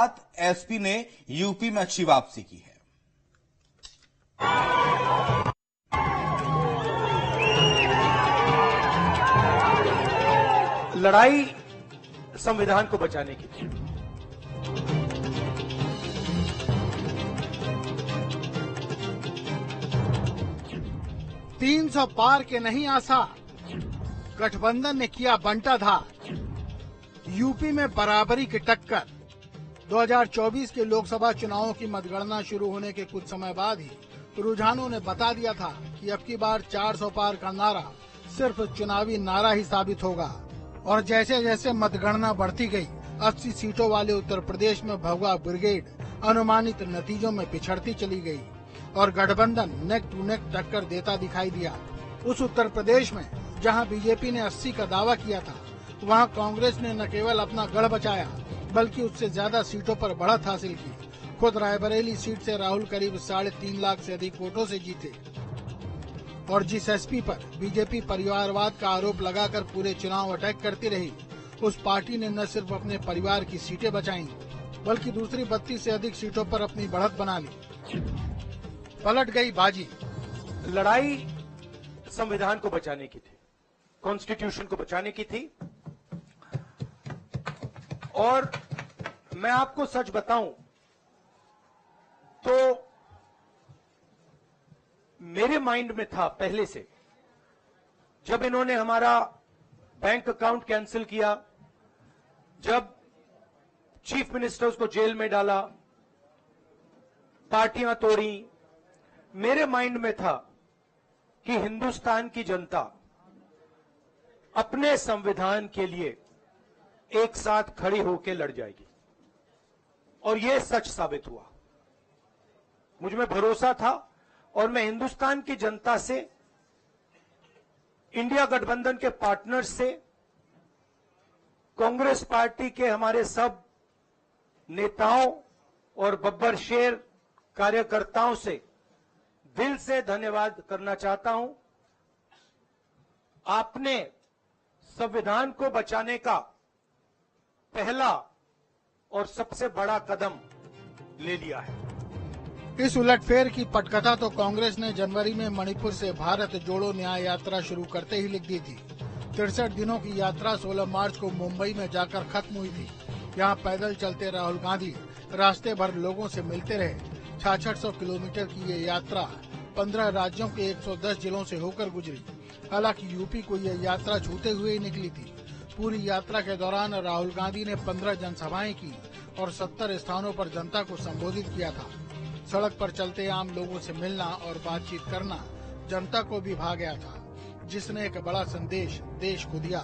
SP ने UP में अच्छी वापसी की है। लड़ाई संविधान को बचाने की थी। तीन सौ पार के नहीं आशा, गठबंधन ने किया बंटाधार। यूपी में बराबरी की टक्कर। 2024 के लोकसभा चुनावों की मतगणना शुरू होने के कुछ समय बाद ही रुझानों ने बता दिया था कि अब की बार 400 पार का नारा सिर्फ चुनावी नारा ही साबित होगा। और जैसे जैसे मतगणना बढ़ती गई, 80 सीटों वाले उत्तर प्रदेश में भगवा ब्रिगेड अनुमानित नतीजों में पिछड़ती चली गई और गठबंधन नेक टू नेक टक्कर देता दिखाई दिया। उस उत्तर प्रदेश में जहां बीजेपी ने 80 का दावा किया था, वहां कांग्रेस ने न केवल अपना गढ़ बचाया बल्कि उससे ज्यादा सीटों पर बढ़त हासिल की। खुद रायबरेली सीट से राहुल करीब 3.5 लाख से अधिक वोटों से जीते और जिस एसपी पर बीजेपी परिवारवाद का आरोप लगाकर पूरे चुनाव अटैक करती रही, उस पार्टी ने न सिर्फ अपने परिवार की सीटें बचाई बल्कि दूसरी 32 से अधिक सीटों पर अपनी बढ़त बना ली। पलट गई बाजी। लड़ाई संविधान को बचाने की थी, कॉन्स्टिट्यूशन को बचाने की थी। और मैं आपको सच बताऊं तो मेरे माइंड में था पहले से, जब इन्होंने हमारा बैंक अकाउंट कैंसिल किया, जब चीफ मिनिस्टर्स को जेल में डाला, पार्टियां तोड़ी, मेरे माइंड में था कि हिंदुस्तान की जनता अपने संविधान के लिए एक साथ खड़ी होकर लड़ जाएगी। और यह सच साबित हुआ। मुझ में भरोसा था और मैं हिंदुस्तान की जनता से, इंडिया गठबंधन के पार्टनर्स से, कांग्रेस पार्टी के हमारे सब नेताओं और बब्बर शेर कार्यकर्ताओं से दिल से धन्यवाद करना चाहता हूं। आपने संविधान को बचाने का पहला और सबसे बड़ा कदम ले लिया है। इस उलटफेर की पटकथा तो कांग्रेस ने जनवरी में मणिपुर से भारत जोड़ो न्याय यात्रा शुरू करते ही लिख दी थी। 63 दिनों की यात्रा 16 मार्च को मुंबई में जाकर खत्म हुई थी। यहाँ पैदल चलते राहुल गांधी रास्ते भर लोगों से मिलते रहे। 6600 किलोमीटर की ये यात्रा 15 राज्यों के 110 जिलों से होकर गुजरी। हालांकि यूपी को ये यात्रा छूते हुए ही निकली थी। पूरी यात्रा के दौरान राहुल गांधी ने 15 जनसभाएं की और 70 स्थानों पर जनता को संबोधित किया था। सड़क पर चलते आम लोगों से मिलना और बातचीत करना जनता को भी भा गया था, जिसने एक बड़ा संदेश देश को दिया।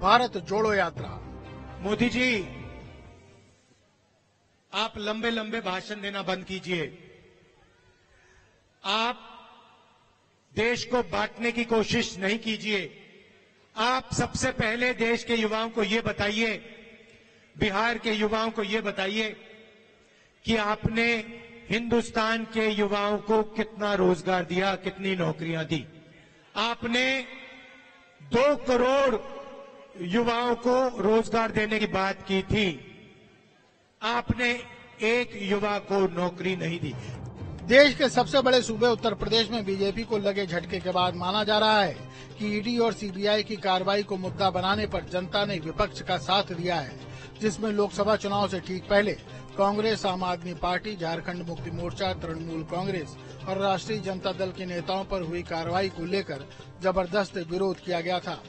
भारत जोड़ो यात्रा। मोदी जी, आप लंबे लंबे भाषण देना बंद कीजिए। आप देश को बांटने की कोशिश नहीं कीजिए। आप सबसे पहले देश के युवाओं को ये बताइए, बिहार के युवाओं को ये बताइए कि आपने हिंदुस्तान के युवाओं को कितना रोजगार दिया, कितनी नौकरियां दी। आपने 2 करोड़ युवाओं को रोजगार देने की बात की थी। आपने एक युवा को नौकरी नहीं दी। देश के सबसे बड़े सूबे उत्तर प्रदेश में बीजेपी को लगे झटके के बाद माना जा रहा है कि ईडी और सीबीआई की कार्रवाई को मुद्दा बनाने पर जनता ने विपक्ष का साथ दिया है, जिसमें लोकसभा चुनाव से ठीक पहले कांग्रेस, आम आदमी पार्टी, झारखंड मुक्ति मोर्चा, तृणमूल कांग्रेस और राष्ट्रीय जनता दल के नेताओं पर हुई कार्रवाई को लेकर जबरदस्त विरोध किया गया था।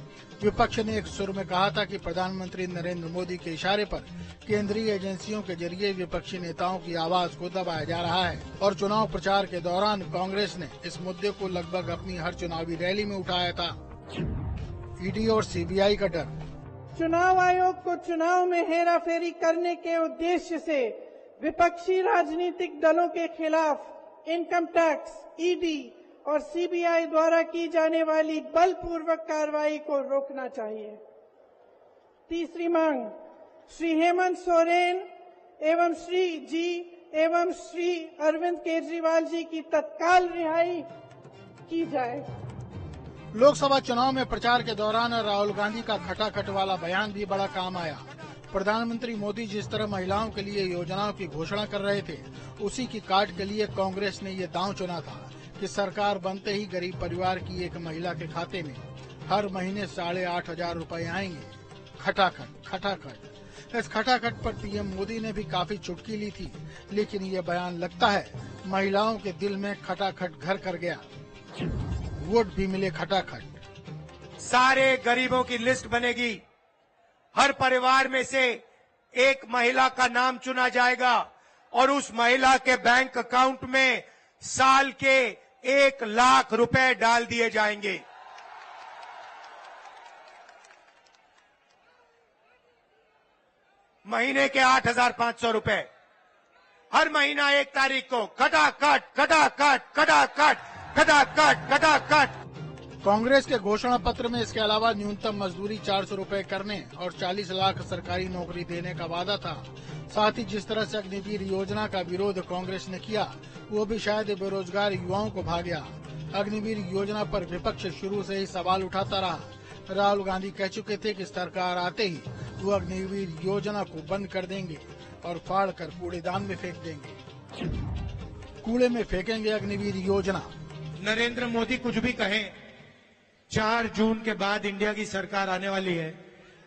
विपक्ष ने एक सुर में कहा था कि प्रधानमंत्री नरेंद्र मोदी के इशारे पर केंद्रीय एजेंसियों के जरिए विपक्षी नेताओं की आवाज को दबाया जा रहा है और चुनाव प्रचार के दौरान कांग्रेस ने इस मुद्दे को लगभग अपनी हर चुनावी रैली में उठाया था। ईडी और सीबीआई का डर। चुनाव आयोग को चुनाव में हेराफेरी करने के उद्देश्य से विपक्षी राजनीतिक दलों के खिलाफ इनकम टैक्स, ईडी और सीबीआई द्वारा की जाने वाली बलपूर्वक कार्रवाई को रोकना चाहिए। तीसरी मांग, श्री हेमंत सोरेन एवं श्री अरविंद केजरीवाल जी की तत्काल रिहाई की जाए। लोकसभा चुनाव में प्रचार के दौरान राहुल गांधी का खटाखट वाला बयान भी बड़ा काम आया। प्रधानमंत्री मोदी जिस तरह महिलाओं के लिए योजनाओं की घोषणा कर रहे थे, उसी की काट के लिए कांग्रेस ने ये दांव चुना था कि सरकार बनते ही गरीब परिवार की एक महिला के खाते में हर महीने 8,500 रुपए आएंगे। खटाखट खटाखट। इस खटाखट पर पीएम मोदी ने भी काफी चुटकी ली थी, लेकिन ये बयान लगता है महिलाओं के दिल में खटाखट घर कर गया। वोट भी मिले खटाखट। सारे गरीबों की लिस्ट बनेगी, हर परिवार में से एक महिला का नाम चुना जाएगा और उस महिला के बैंक अकाउंट में साल के 1 लाख रुपए डाल दिए जाएंगे। महीने के 8,500 रुपए हर महीना 1 तारीख को खटाखट खटाखट खटाखट खटाखट खटाखट। कांग्रेस के घोषणा पत्र में इसके अलावा न्यूनतम मजदूरी 400 रुपए करने और 40 लाख सरकारी नौकरी देने का वादा था। साथ ही जिस तरह से अग्निवीर योजना का विरोध कांग्रेस ने किया, वो भी शायद बेरोजगार युवाओं को भा गया। अग्निवीर योजना पर विपक्ष शुरू से ही सवाल उठाता रहा। राहुल गांधी कह चुके थे कि सरकार आते ही वो अग्निवीर योजना को बंद कर देंगे और फाड़ कर कूड़ेदान में फेंक देंगे। कूड़े में फेंकेंगे अग्निवीर योजना। नरेंद्र मोदी कुछ भी कहें, 4 जून के बाद इंडिया की सरकार आने वाली है।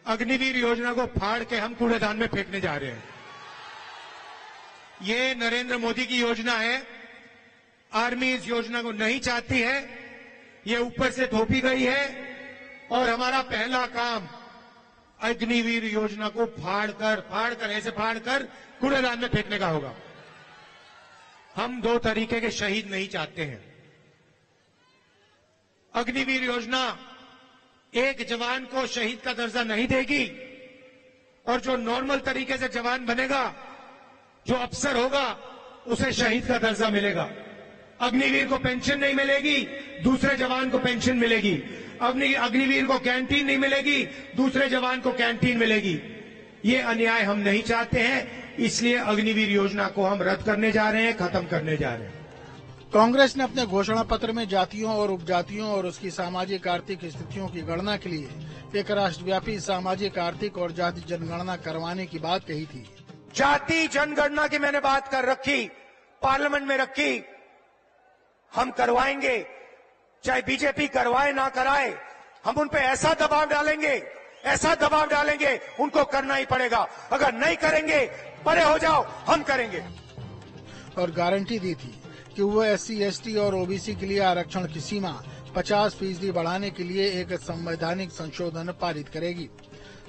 अग्निवीर योजना को फाड़ के हम कूड़ेदान में फेंकने जा रहे हैं। ये नरेंद्र मोदी की योजना है। आर्मी इस योजना को नहीं चाहती है, ये ऊपर से थोपी गई है और हमारा पहला काम अग्निवीर योजना को फाड़ कर कूड़ेदान में फेंकने का होगा। हम 2 तरीके के शहीद नहीं चाहते हैं। अग्निवीर योजना एक जवान को शहीद का दर्जा नहीं देगी और जो नॉर्मल तरीके से जवान बनेगा, जो अफसर होगा, उसे शहीद का दर्जा मिलेगा। अग्निवीर को पेंशन नहीं मिलेगी, दूसरे जवान को पेंशन मिलेगी। अग्निवीर को कैंटीन नहीं मिलेगी, दूसरे जवान को कैंटीन मिलेगी। ये अन्याय हम नहीं चाहते हैं, इसलिए अग्निवीर योजना को हम रद्द करने जा रहे हैं, खत्म करने जा रहे हैं। कांग्रेस ने अपने घोषणा पत्र में जातियों और उपजातियों और उसकी सामाजिक आर्थिक स्थितियों की गणना के लिए एक राष्ट्रव्यापी सामाजिक आर्थिक और जाति जनगणना करवाने की बात कही थी। जाति जनगणना की मैंने बात कर रखी, पार्लियामेंट में रखी। हम करवाएंगे, चाहे बीजेपी करवाए ना कराए, हम उन पे ऐसा दबाव डालेंगे, उनको करना ही पड़ेगा। अगर नहीं करेंगे, परे हो जाओ, हम करेंगे। और गारंटी दी थी कि वो SC, ST और OBC के लिए आरक्षण की सीमा 50% बढ़ाने के लिए एक संवैधानिक संशोधन पारित करेगी।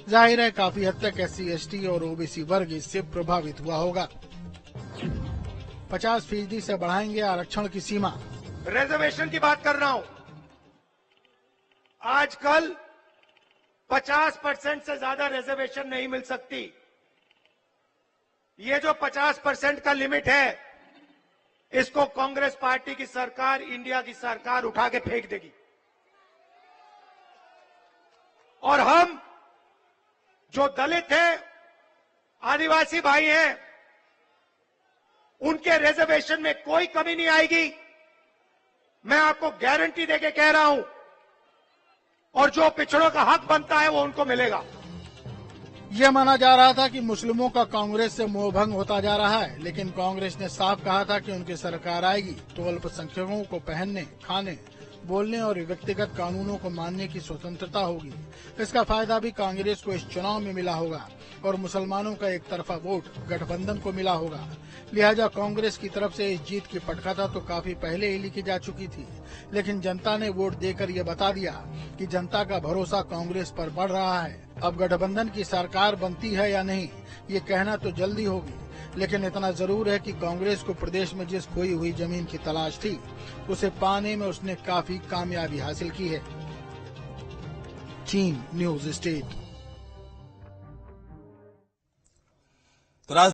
जाहिर है काफी हद तक SC, ST और OBC वर्ग इससे प्रभावित हुआ होगा। 50% से बढ़ाएंगे आरक्षण की सीमा। रिजर्वेशन की बात कर रहा हूं। आजकल 50% से ज्यादा रिजर्वेशन नहीं मिल सकती। ये जो 50% का लिमिट है, इसको कांग्रेस पार्टी की सरकार, इंडिया की सरकार उठा के फेंक देगी। और हम जो दलित हैं, आदिवासी भाई हैं, उनके रिजर्वेशन में कोई कमी नहीं आएगी। मैं आपको गारंटी देके कह रहा हूं। और जो पिछड़ों का हक बनता है वो उनको मिलेगा। यह माना जा रहा था कि मुस्लिमों का कांग्रेस से मोहभंग होता जा रहा है, लेकिन कांग्रेस ने साफ कहा था कि उनकी सरकार आएगी तो अल्पसंख्यकों को पहनने, खाने, बोलने और व्यक्तिगत कानूनों को मानने की स्वतंत्रता होगी। इसका फायदा भी कांग्रेस को इस चुनाव में मिला होगा और मुसलमानों का एक तरफा वोट गठबंधन को मिला होगा। लिहाजा कांग्रेस की तरफ से इस जीत की पटकथा तो काफी पहले ही लिखी जा चुकी थी, लेकिन जनता ने वोट देकर ये बता दिया कि जनता का भरोसा कांग्रेस पर बढ़ रहा है। अब गठबंधन की सरकार बनती है या नहीं, ये कहना तो जल्दी होगी, लेकिन इतना जरूर है कि कांग्रेस को प्रदेश में जिस खोई हुई जमीन की तलाश थी, उसे पाने में उसने काफी कामयाबी हासिल की है। चीन न्यूज स्टेट।